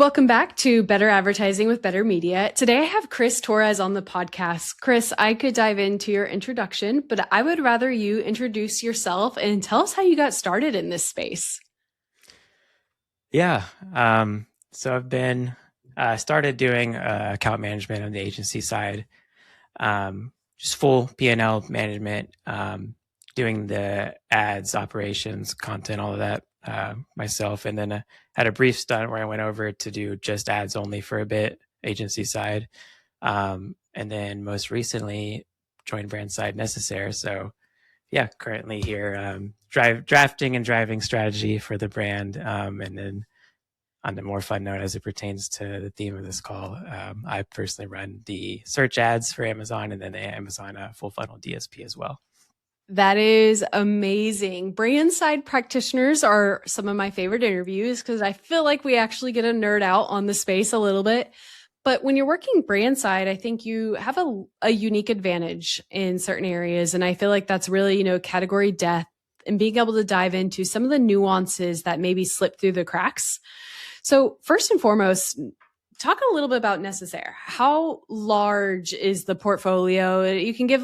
Welcome back to Better Advertising with Better Media. Today I have Chris Torres on the podcast. Chris, I could dive into your introduction, but I would rather you introduce yourself and tell us how you got started in this space. Yeah. So I've been started doing account management on the agency side, just full P&L management, doing the ads, operations, content, all of that myself. And then had a brief stint where I went over to do just ads only for a bit, agency side. And then most recently joined brand side Nécessaire. So yeah, currently here drafting and driving strategy for the brand. And then on the more fun note, as it pertains to the theme of this call, I personally run the search ads for Amazon and then the Amazon full funnel DSP as well. That is amazing. Brand side practitioners are some of my favorite interviews because I feel like we actually get a nerd out on the space a little bit. But when you're working brand side, I think you have a unique advantage in certain areas. And I feel like that's really, category depth and being able to dive into some of the nuances that maybe slip through the cracks. So first and foremost, talk a little bit about Nécessaire. How large is the portfolio? You can give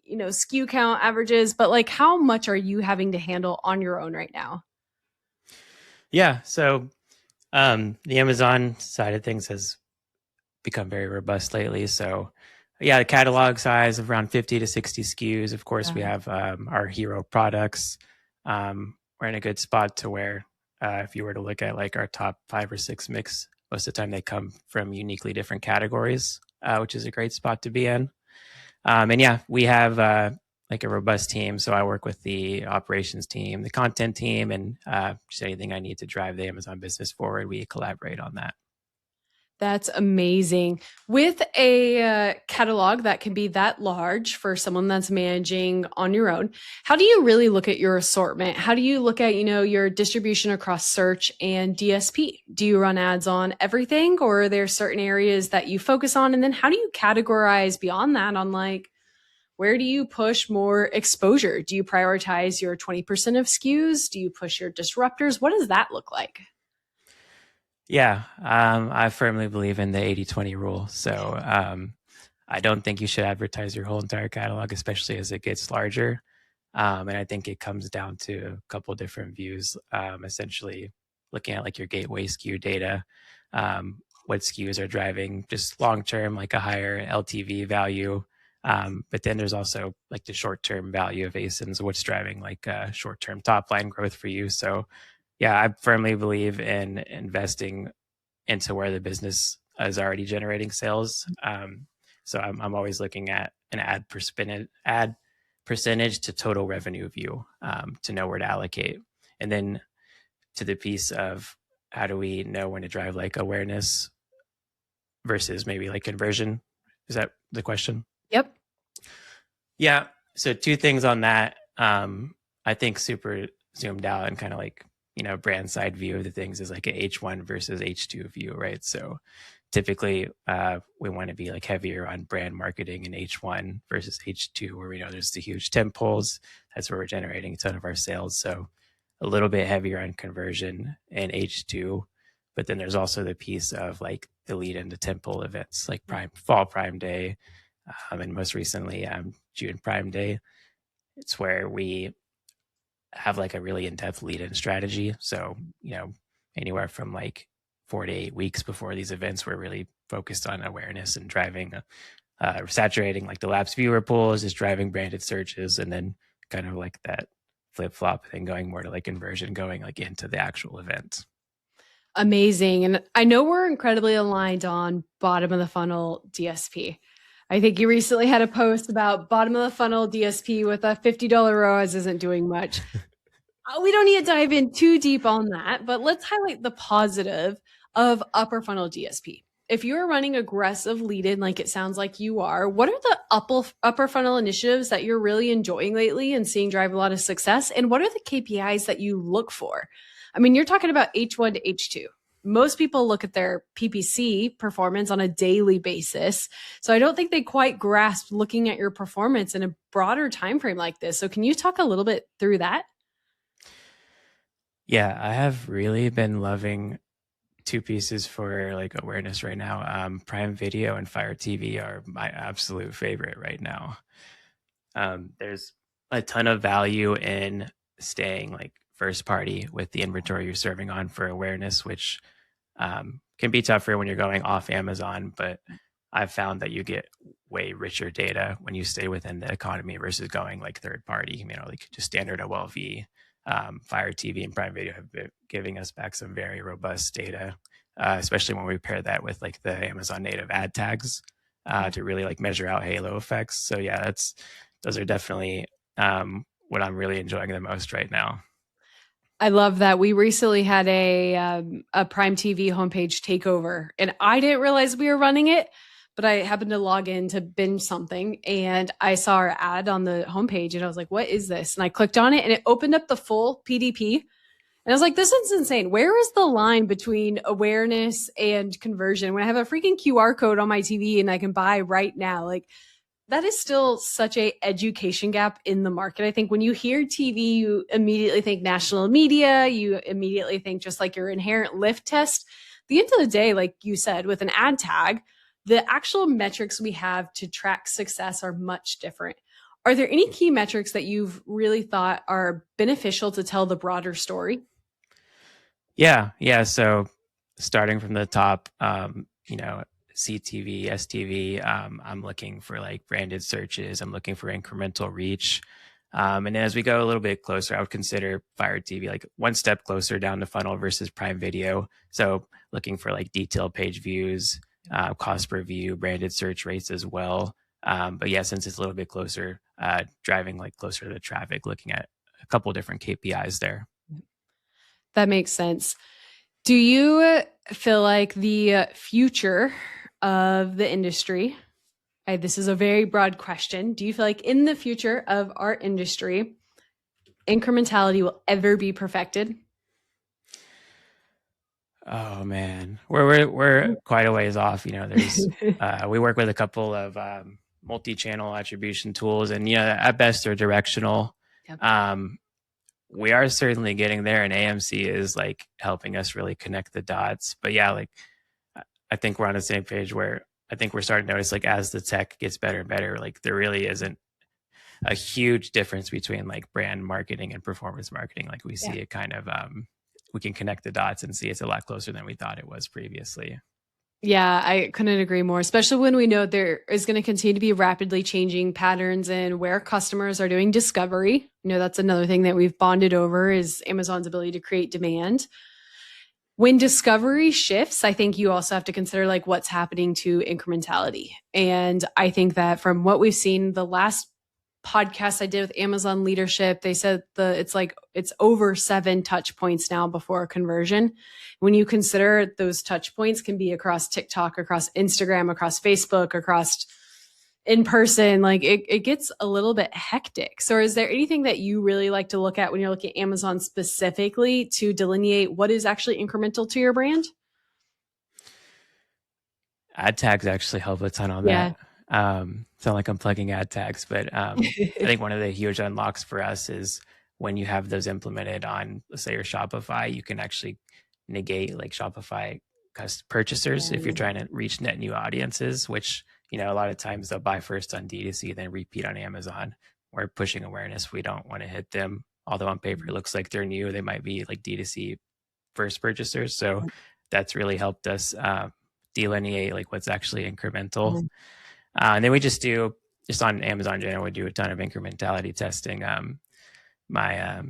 SKU count averages, but how much are you having to handle on your own right now? Yeah. So the Amazon side of things has become very robust lately. So yeah, the catalog size of around 50 to 60 SKUs. Of course, we have our hero products. We're in a good spot to where if you were to look at like our top 5 or 6 mix, most of the time they come from uniquely different categories, which is a great spot to be in. And yeah, we have like a robust team. So I work with the operations team, the content team, and just anything I need to drive the Amazon business forward, we collaborate on that. That's amazing. With a catalog that can be that large for someone that's managing on your own, how do you really look at your assortment? How do you look at, your distribution across search and DSP? Do you run ads on everything, or are there certain areas that you focus on? And then how do you categorize beyond that on where do you push more exposure? Do you prioritize your 20% of SKUs? Do you push your disruptors? What does that look like? Yeah, I firmly believe in the 80-20 rule. So I don't think you should advertise your whole entire catalog, especially as it gets larger. And I think it comes down to a couple of different views, essentially looking at like your gateway SKU data, what SKUs are driving just long-term, like a higher LTV value. But then there's also like the short-term value of ASINs, what's driving like short-term top line growth for you. So yeah, I firmly believe in investing into where the business is already generating sales. So I'm always looking at an ad percentage to total revenue view to know where to allocate. And then to the piece of how do we know when to drive like awareness versus maybe like conversion? Is that the question? Yep. Yeah. So 2 things on that. I think super zoomed out and kind of like, brand side view of the things is like a H1 versus H2 view, right? So typically we want to be like heavier on brand marketing in H1 versus H2, where we know there's the huge temp polls. That's where we're generating a ton of our sales. So a little bit heavier on conversion in H2. But then there's also the piece of like the lead into temple events, like fall Prime Day, and most recently June Prime Day. It's where we have like a really in-depth lead-in strategy. So, anywhere from like 4 to 8 weeks before these events, we're really focused on awareness and driving, saturating like the lapsed viewer pools, just driving branded searches, and then kind of like that flip-flop thing going more to like conversion, going like into the actual event. Amazing. And I know we're incredibly aligned on bottom of the funnel DSP. I think you recently had a post about bottom of the funnel DSP with a $50 ROAS isn't doing much. We don't need to dive in too deep on that, but let's highlight the positive of upper funnel DSP. If you're running aggressive lead in, like it sounds like you are, what are the upper funnel initiatives that you're really enjoying lately and seeing drive a lot of success? And what are the KPIs that you look for? I mean, you're talking about H1 to H2. Most people look at their PPC performance on a daily basis. So I don't think they quite grasp looking at your performance in a broader time frame like this. So can you talk a little bit through that? Yeah, I have really been loving two pieces for like awareness right now. Prime Video and Fire TV are my absolute favorite right now. There's a ton of value in staying like first party with the inventory you're serving on for awareness, which can be tougher when you're going off Amazon, but I've found that you get way richer data when you stay within the economy versus going like third party, like just standard OLV. Fire TV and Prime Video have been giving us back some very robust data, especially when we pair that with like the Amazon native ad tags to really like measure out halo effects. So yeah, those are definitely what I'm really enjoying the most right now. I love that. We recently had a Prime TV homepage takeover, and I didn't realize we were running it, but I happened to log in to binge something, and I saw our ad on the homepage, and I was like, "What is this?" And I clicked on it, and it opened up the full PDP, and I was like, "This is insane. Where is the line between awareness and conversion when I have a freaking QR code on my TV and I can buy right now?" Like, that is still such a education gap in the market. I think when you hear TV, you immediately think national media, you immediately think just like your inherent lift test. At the end of the day, like you said, with an ad tag, the actual metrics we have to track success are much different. Are there any key metrics that you've really thought are beneficial to tell the broader story? Yeah. So starting from the top, CTV, STV. I'm looking for like branded searches. I'm looking for incremental reach. And then as we go a little bit closer, I would consider Fire TV like one step closer down the funnel versus Prime Video. So looking for like detailed page views, cost per view, branded search rates as well. But yeah, since it's a little bit closer, driving like closer to the traffic, looking at a couple different KPIs there. That makes sense. Do you feel like the future of the industry, this is a very broad question. Do you feel like in the future of our industry, incrementality will ever be perfected? Oh man, we're quite a ways off. There's we work with a couple of multi-channel attribution tools, and at best they're directional. Yep. We are certainly getting there, and AMC is like helping us really connect the dots. But yeah, like I think we're on the same page where I think we're starting to notice like as the tech gets better and better, like there really isn't a huge difference between like brand marketing and performance marketing. Like we see it kind of we can connect the dots and see it's a lot closer than we thought it was previously. Yeah, I couldn't agree more, especially when we know there is going to continue to be rapidly changing patterns in where customers are doing discovery. That's another thing that we've bonded over is Amazon's ability to create demand. When discovery shifts, I think you also have to consider like what's happening to incrementality. And I think that from what we've seen, the last podcast I did with Amazon leadership, they said it's over 7 touch points now before conversion. When you consider those touch points can be across TikTok, across Instagram, across Facebook, across in person, like it gets a little bit hectic. So is there anything that you really like to look at when you're looking at Amazon specifically to delineate what is actually incremental to your brand? Ad tags actually help a ton on that. Sound like I'm plugging ad tags, but I think one of the huge unlocks for us is when you have those implemented on, let's say, your Shopify, you can actually negate like Shopify purchasers if you're trying to reach net new audiences, which, a lot of times they'll buy first on D2C, then repeat on Amazon. We're pushing awareness. We don't want to hit them. Although on paper, it looks like they're new. They might be like D2C first purchasers. So that's really helped us delineate like what's actually incremental. And then we just on Amazon general, we do a ton of incrementality testing. My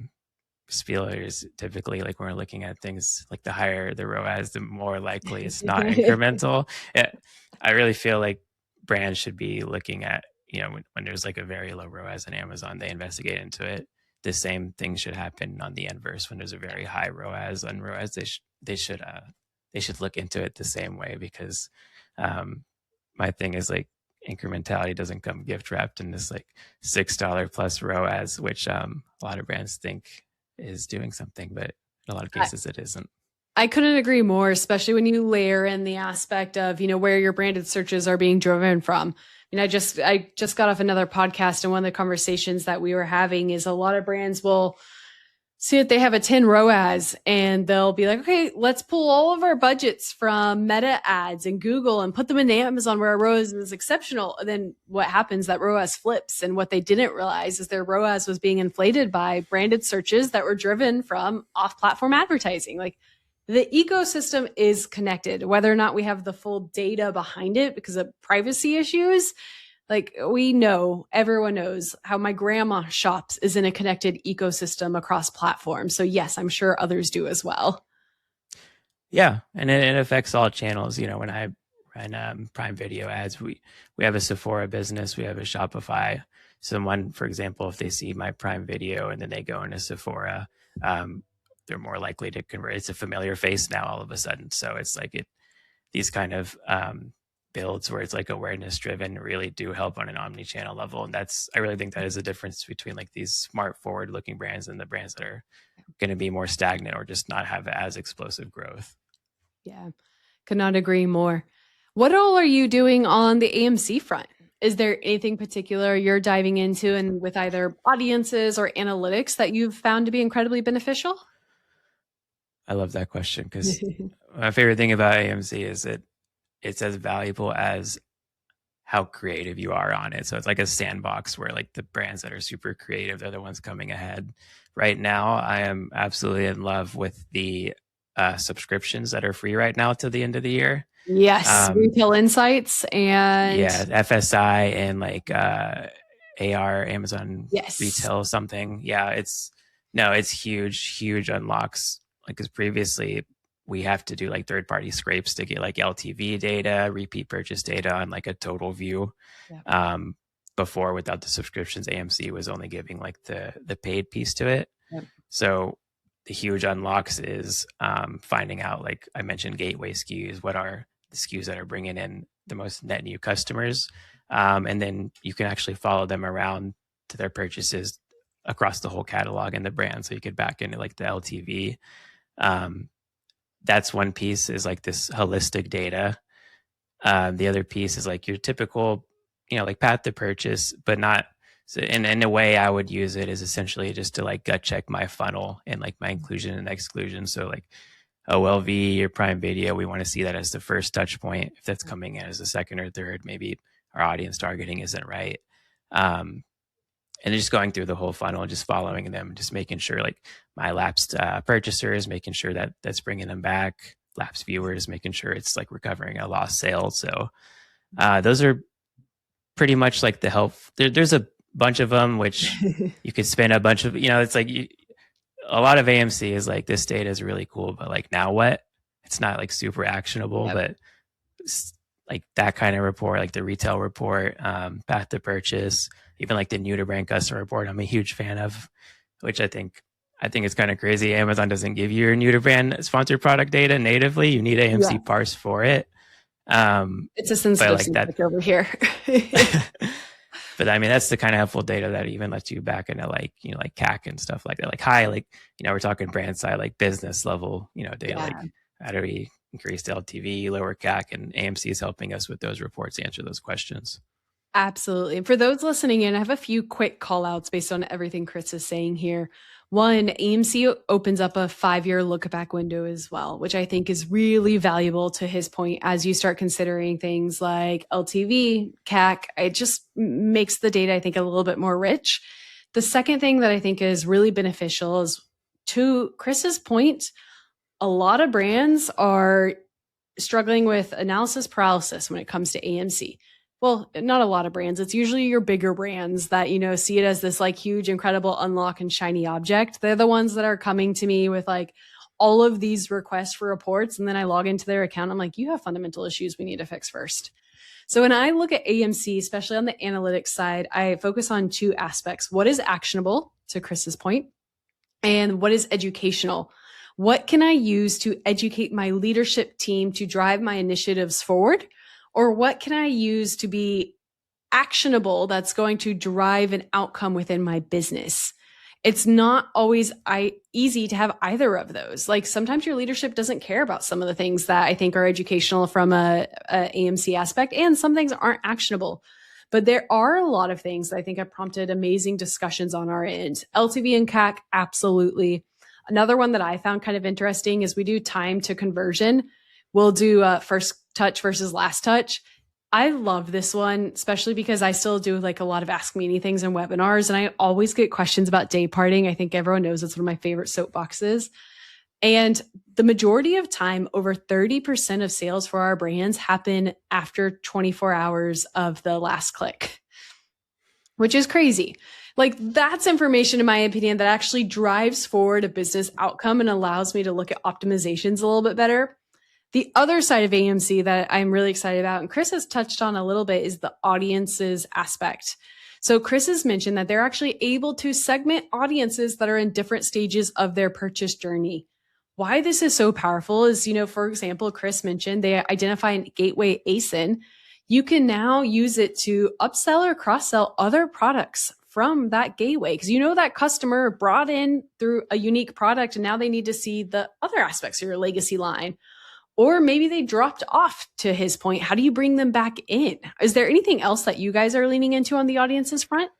spieler is typically like when we're looking at things like the higher the ROAS, the more likely it's not incremental. I really feel like brands should be looking at, when there's like a very low ROAS on Amazon, they investigate into it. The same thing should happen on the inverse when there's a very high ROAS on ROAS. They should look into it the same way, because my thing is like incrementality doesn't come gift wrapped in this like $6 plus ROAS, which a lot of brands think is doing something, but in a lot of cases it isn't. I couldn't agree more, especially when you layer in the aspect of, where your branded searches are being driven from. I just got off another podcast, and one of the conversations that we were having is a lot of brands will see that they have a 10 ROAS and they'll be like, okay, let's pull all of our budgets from Meta ads and Google and put them into Amazon where our ROAS is exceptional. And then what happens, that ROAS flips. And what they didn't realize is their ROAS was being inflated by branded searches that were driven from off-platform advertising. Like, the ecosystem is connected, whether or not we have the full data behind it because of privacy issues. Like, we know, everyone knows how my grandma shops is in a connected ecosystem across platforms. So yes, I'm sure others do as well. Yeah, and it affects all channels. You know, when I run Prime Video ads, we have a Sephora business, we have a Shopify. Someone, for example, if they see my Prime Video and then they go into Sephora, they're more likely to convert. It's a familiar face now all of a sudden. So it's like these kind of builds where it's like awareness driven really do help on an omni-channel level. And I really think that is the difference between like these smart forward looking brands and the brands that are going to be more stagnant or just not have as explosive growth. Yeah, could not agree more. What all are you doing on the AMC front? Is there anything particular you're diving into and with either audiences or analytics that you've found to be incredibly beneficial? I love that question because my favorite thing about AMC is that it's as valuable as how creative you are on it. So it's like a sandbox where like the brands that are super creative, they're the ones coming ahead. Right now, I am absolutely in love with the subscriptions that are free right now till the end of the year. Yes, Retail Insights and FSI and like AR, Amazon yes. Retail something. Yeah, it's huge unlocks. Like, because previously we have to do like third-party scrapes to get like LTV data, repeat purchase data on like a total view. Yeah. Before, without the subscriptions, AMC was only giving like the paid piece to it. Yeah. So the huge unlocks is finding out, like I mentioned, gateway SKUs. What are the SKUs that are bringing in the most net new customers? And then you can actually follow them around to their purchases across the whole catalog and the brand. So you could back into like the LTV. That's one piece, is like this holistic data. The other piece is like your typical, like path to purchase, but not. So in a way I would use it is essentially just to like gut check my funnel and like my inclusion and exclusion. So like OLV or Prime Video, we want to see that as the first touch point. If that's coming in as a second or third, maybe our audience targeting isn't right. And just going through the whole funnel, just following them, just making sure like my lapsed purchasers, making sure that that's bringing them back, lapsed viewers, making sure it's like recovering a lost sale. So those are pretty much like the help. There's a bunch of them, which you could spend a bunch of, it's like a lot of AMC is like, this data is really cool, but like, now what? It's not like super actionable, yep. But like that kind of report, like the retail report, path to purchase, even like the new to brand customer report, I'm a huge fan of, which I think it's kind of crazy. Amazon doesn't give you your new to brand sponsored product data natively. You need AMC parse for it. It's a sensitive subject over here. But I mean, that's the kind of helpful data that even lets you back into like, like CAC and stuff like that. Like, we're talking brand side, like business level, data, like how do we increase the LTV, lower CAC, and AMC is helping us with those reports, answer those questions. Absolutely. And for those listening in, I have a few quick call outs based on everything Chris is saying here. One, AMC opens up a 5-year look back window as well, which I think is really valuable to his point as you start considering things like LTV, CAC. It just makes the data, I think, a little bit more rich. The second thing that I think is really beneficial is, to Chris's point, a lot of brands are struggling with analysis paralysis when it comes to AMC. Well, not a lot of brands. It's usually your bigger brands that, see it as this like huge, incredible unlock and shiny object. They're the ones that are coming to me with like all of these requests for reports. And then I log into their account. I'm like, you have fundamental issues we need to fix first. So when I look at AMC, especially on the analytics side, I focus on two aspects. What is actionable, to Chris's point, and what is educational? What can I use to educate my leadership team to drive my initiatives forward? Or what can I use to be actionable that's going to drive an outcome within my business? It's not always easy to have either of those. Like, sometimes your leadership doesn't care about some of the things that I think are educational from a AMC aspect, and some things aren't actionable. But there are a lot of things that I think have prompted amazing discussions on our end. LTV and CAC, absolutely. Another one that I found kind of interesting is we do time to conversion. We'll do first touch versus last touch. I love this one, especially because I still do like a lot of Ask Me Anythings and webinars, and I always get questions about day parting. I think everyone knows it's one of my favorite soapboxes. And the majority of time, over 30% of sales for our brands happen after 24 hours of the last click, which is crazy. Like, that's information, in my opinion, that actually drives forward a business outcome and allows me to look at optimizations a little bit better. The other side of AMC that I'm really excited about, and Chris has touched on a little bit, is the audiences aspect. So Chris has mentioned that they're actually able to segment audiences that are in different stages of their purchase journey. Why this is so powerful is, for example, Chris mentioned they identify a gateway ASIN. You can now use it to upsell or cross-sell other products from that gateway, because that customer brought in through a unique product and now they need to see the other aspects of your legacy line. Or maybe they dropped off, to his point. How do you bring them back in? Is there anything else that you guys are leaning into on the audiences front?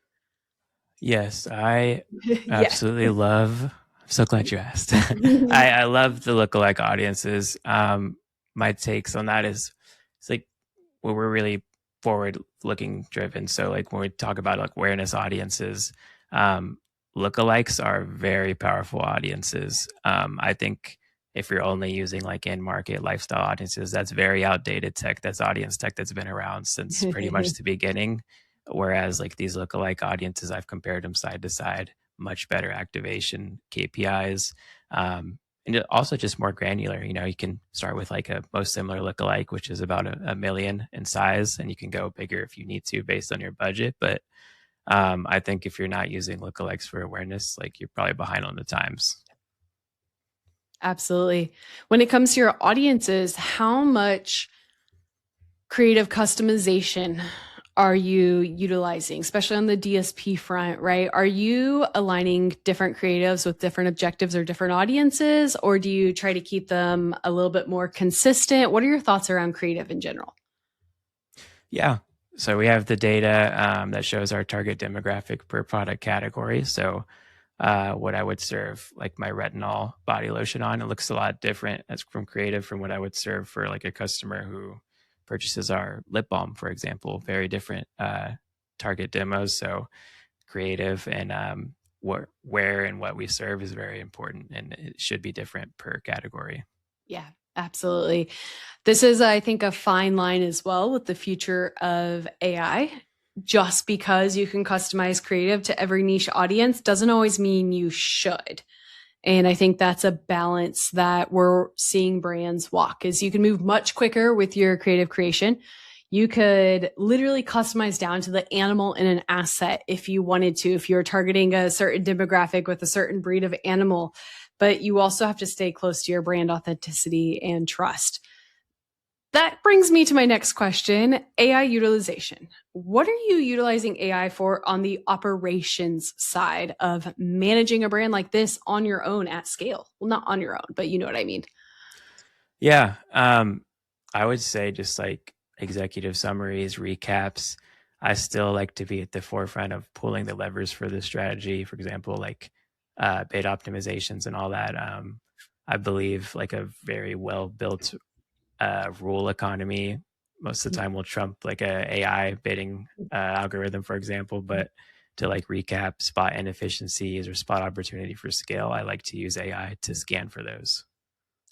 Yes, I Yeah. absolutely love. I'm so glad you asked. I love the lookalike audiences. My takes on that is it's like we're really forward looking driven. So like when we talk about like awareness audiences, lookalikes are very powerful audiences. I think if you're only using like in market lifestyle audiences, that's very outdated tech. That's audience tech that's been around since pretty much the beginning. Whereas like these lookalike audiences, I've compared them side to side, much better activation KPIs. And also just more granular. You can start with like a most similar lookalike, which is about a million in size, and you can go bigger if you need to based on your budget. But I think if you're not using lookalikes for awareness, like you're probably behind on the times. Absolutely. When it comes to your audiences, how much creative customization are you utilizing, especially on the DSP front, right? Are you aligning different creatives with different objectives or different audiences, or do you try to keep them a little bit more consistent? What are your thoughts around creative in general? Yeah. So we have the data that shows our target demographic per product category. So what I would serve like my retinol body lotion on, it looks a lot different as from creative from what I would serve for like a customer who purchases our lip balm, for example. Very different target demos. So creative and where and what we serve is very important, and it should be different per category. Yeah, absolutely. This is, I think, a fine line as well with the future of AI. Just because you can customize creative to every niche audience doesn't always mean you should. And I think that's a balance that we're seeing brands walk, is you can move much quicker with your creative creation. You could literally customize down to the animal in an asset if you wanted to, if you're targeting a certain demographic with a certain breed of animal, but you also have to stay close to your brand authenticity and trust. That brings me to my next question, AI utilization. What are you utilizing AI for on the operations side of managing a brand like this on your own at scale? Well, not on your own, but you know what I mean. Yeah. I would say just like executive summaries, recaps. I still like to be at the forefront of pulling the levers for the strategy. For example, like bid optimizations and all that. I believe like a very well built rule economy most of the time will trump like a AI bidding algorithm, for example. But to like recap spot inefficiencies or spot opportunity for scale, I like to use AI to scan for those.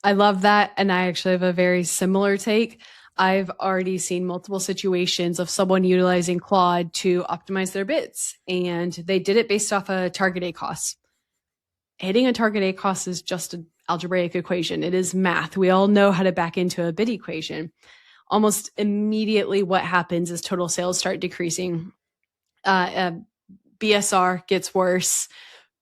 I love that. And I actually have a very similar take. I've already seen multiple situations of someone utilizing Claude to optimize their bids, and they did it based off a target A cost. Hitting a target A cost is just an algebraic equation. It is math. We all know how to back into a bid equation. Almost immediately, what happens is total sales start decreasing. BSR gets worse.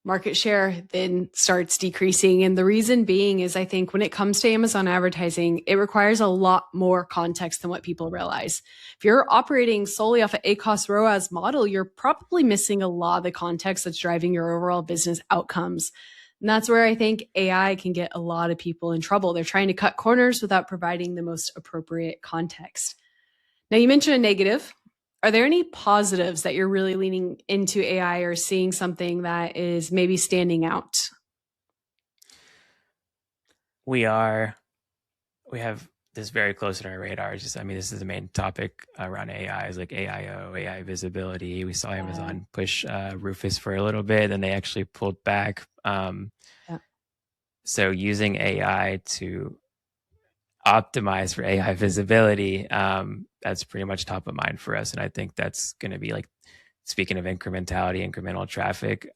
Market share then starts decreasing. And the reason being is I think when it comes to Amazon advertising, it requires a lot more context than what people realize. If you're operating solely off an ACoS ROAS model, you're probably missing a lot of the context that's driving your overall business outcomes. And that's where I think AI can get a lot of people in trouble. They're trying to cut corners without providing the most appropriate context. Now, you mentioned a negative. Are there any positives that you're really leaning into AI or seeing something that is maybe standing out? We are, we have this very close in our radar. Just, I mean, this is the main topic around AI is like AIO, AI visibility. We saw Yeah. Amazon push Rufus for a little bit, and they actually pulled back. Yeah. So using AI to optimize for AI visibility, that's pretty much top of mind for us. And I think that's going to be like, speaking of incrementality, incremental traffic,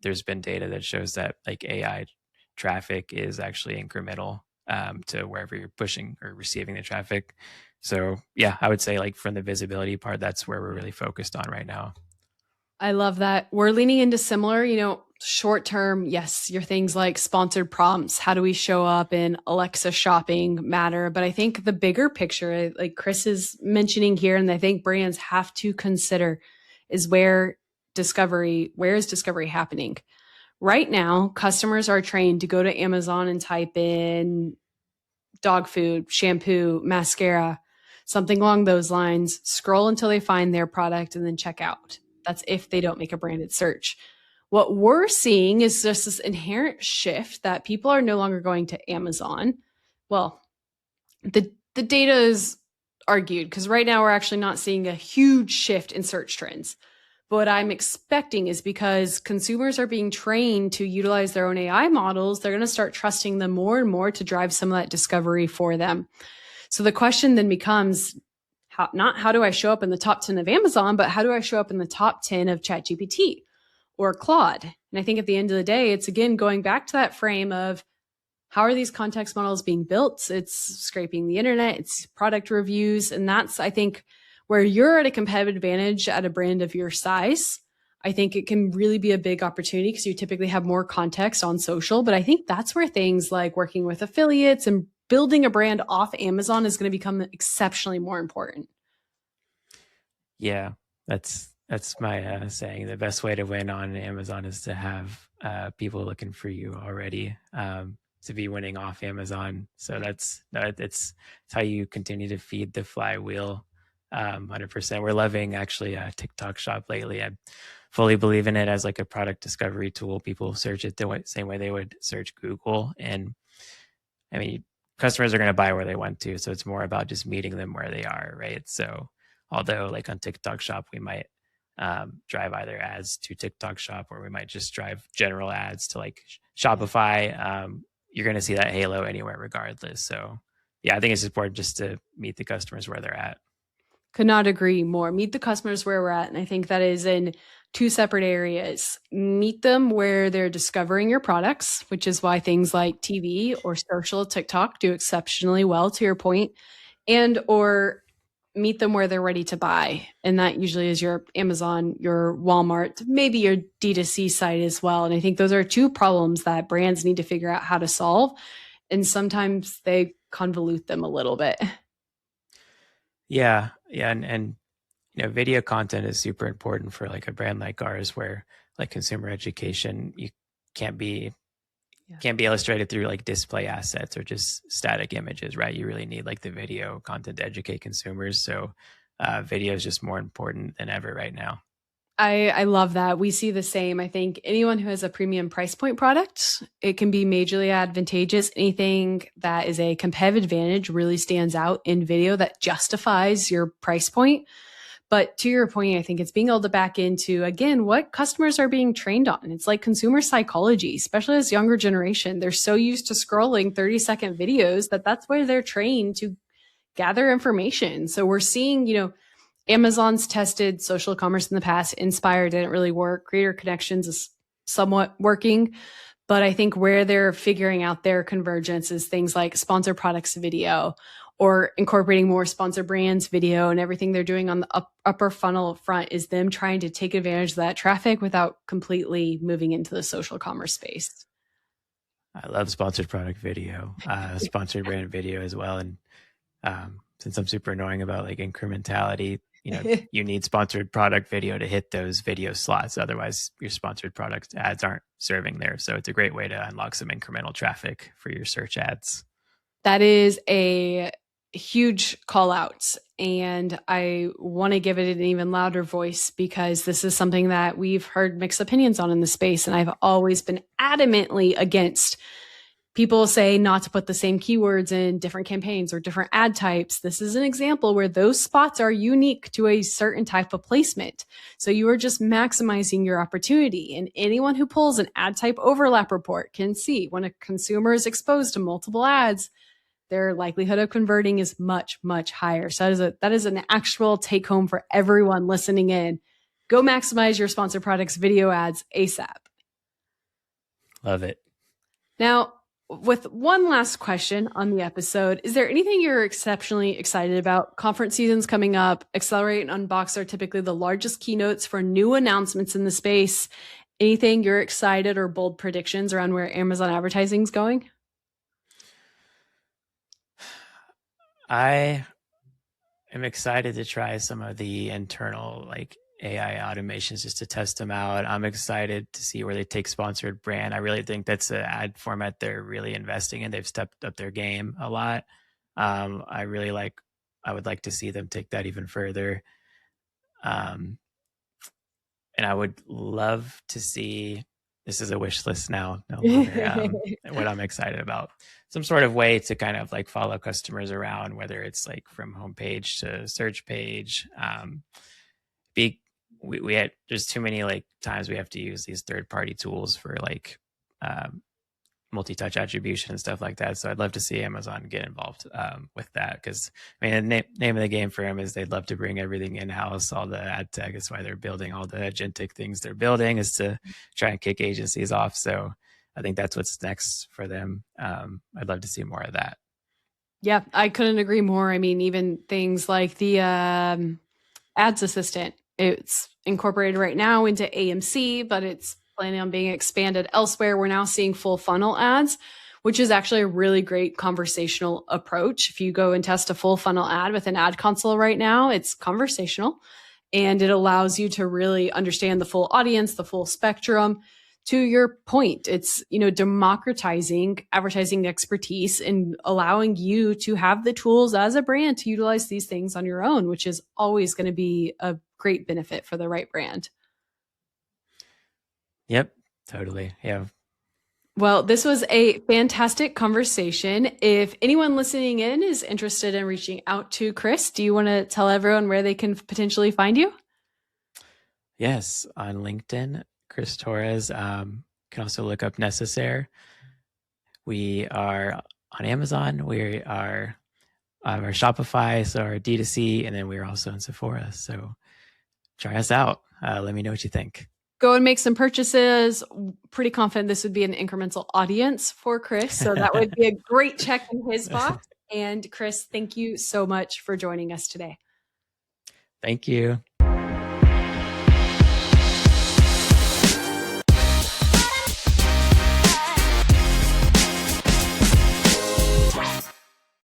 there's been data that shows that like AI traffic is actually incremental to wherever you're pushing or receiving the traffic. So yeah, I would say like from the visibility part, that's where we're really focused on right now. I love that. We're leaning into similar, short term, yes, your things like sponsored prompts. How do we show up in Alexa shopping matter? But I think the bigger picture, like Chris is mentioning here, and I think brands have to consider is where is discovery happening? Right now, customers are trained to go to Amazon and type in dog food, shampoo, mascara, something along those lines, scroll until they find their product, and then check out. That's if they don't make a branded search. What we're seeing is just this inherent shift that people are no longer going to Amazon. Well, the data is argued because right now we're actually not seeing a huge shift in search trends. But what I'm expecting is because consumers are being trained to utilize their own AI models, they're going to start trusting them more and more to drive some of that discovery for them. So the question then becomes not how do I show up in the top 10 of Amazon, but how do I show up in the top 10 of ChatGPT or Claude? And I think at the end of the day, it's again going back to that frame of how are these context models being built? It's scraping the internet, it's product reviews. And that's, I think, where you're at a competitive advantage at a brand of your size. I think it can really be a big opportunity because you typically have more context on social. But I think that's where things like working with affiliates and building a brand off Amazon is going to become exceptionally more important. Yeah, that's my saying. The best way to win on Amazon is to have people looking for you already, to be winning off Amazon. So that's it's how you continue to feed the flywheel. 100%. We're loving actually TikTok Shop lately. I fully believe in it as like a product discovery tool. People search it the same way they would search Google, and I mean, customers are going to buy where they want to. So it's more about just meeting them where they are, right? So although like on TikTok Shop, we might drive either ads to TikTok Shop or we might just drive general ads to like Shopify. You're going to see that halo anywhere regardless. So yeah, I think it's important just to meet the customers where they're at. Could not agree more. Meet the customers where we're at. And I think that is in two separate areas. Meet them where they're discovering your products, which is why things like TV or social TikTok do exceptionally well, to your point, and or meet them where they're ready to buy. And that usually is your Amazon, your Walmart, maybe your D2C site as well. And I think those are two problems that brands need to figure out how to solve. And sometimes they convolute them a little bit. Yeah. Yeah. And video content is super important for like a brand like ours where like consumer education, you can't be can't be illustrated through like display assets or just static images, right? You really need like the video content to educate consumers. So video is just more important than ever right now. I love that. We see the same. I think anyone who has a premium price point product, it can be majorly advantageous. Anything that is a competitive advantage really stands out in video that justifies your price point. But to your point, I think it's being able to back into, again, what customers are being trained on. It's like consumer psychology, especially as younger generation. They're so used to scrolling 30-second videos that that's where they're trained to gather information. So we're seeing, Amazon's tested social commerce in the past. Inspire didn't really work. Creator Connections is somewhat working. But I think where they're figuring out their convergence is things like sponsor products video or incorporating more sponsor brands video, and everything they're doing on the upper funnel front is them trying to take advantage of that traffic without completely moving into the social commerce space. I love sponsored product video, sponsored brand video as well. And since I'm super annoying about like incrementality, you need sponsored product video to hit those video slots. Otherwise, your sponsored product ads aren't serving there. So it's a great way to unlock some incremental traffic for your search ads. That is a huge call out. And I want to give it an even louder voice because this is something that we've heard mixed opinions on in the space. And I've always been adamantly against People say not to put the same keywords in different campaigns or different ad types. This is an example where those spots are unique to a certain type of placement. So you are just maximizing your opportunity. And anyone who pulls an ad type overlap report can see when a consumer is exposed to multiple ads, their likelihood of converting is much, much higher. So that is an actual take home for everyone listening in. Go maximize your sponsored products video ads ASAP. Love it. Now, with one last question on the episode, is there anything you're exceptionally excited about? Conference season's coming up. Accelerate and Unbox are typically the largest keynotes for new announcements in the space. Anything you're excited or bold predictions around where Amazon advertising is going? I am excited to try some of the internal AI automations just to test them out. I'm excited to see where they take sponsored brand. I really think that's an ad format they're really investing in. They've stepped up their game a lot. I would like to see them take that even further. And I would love to see, this is a wish list now, no longer, what I'm excited about. Some sort of way to kind of follow customers around, whether it's from homepage to search page. There's too many times we have to use these third-party tools for multi-touch attribution and stuff like that. So I'd love to see Amazon get involved with that, because the name of the game for them is they'd love to bring everything in-house, all the ad tech. That's why they're building all the agentic things they're building, is to try and kick agencies off. So I think that's what's next for them. I'd love to see more of that. Yeah, I couldn't agree more. Even things like the ads assistant, it's incorporated right now into AMC, but it's planning on being expanded elsewhere. We're now seeing full funnel ads, which is actually a really great conversational approach. If you go and test a full funnel ad with an ad console right now, it's conversational, and it allows you to really understand the full audience, the full spectrum. To your point, it's, democratizing advertising expertise and allowing you to have the tools as a brand to utilize these things on your own, which is always going to be a great benefit for the right brand. Yep, totally. Yeah. Well, this was a fantastic conversation. If anyone listening in is interested in reaching out to Chris, do you want to tell everyone where they can potentially find you? Yes, on LinkedIn, Chris Torres. You can also look up Nécessaire. We are on Amazon. We are our Shopify, so our D2C, and then we're also in Sephora. So try us out. Let me know what you think. Go and make some purchases. Pretty confident this would be an incremental audience for Chris. So that would be a great check in his box. And Chris, thank you so much for joining us today. Thank you.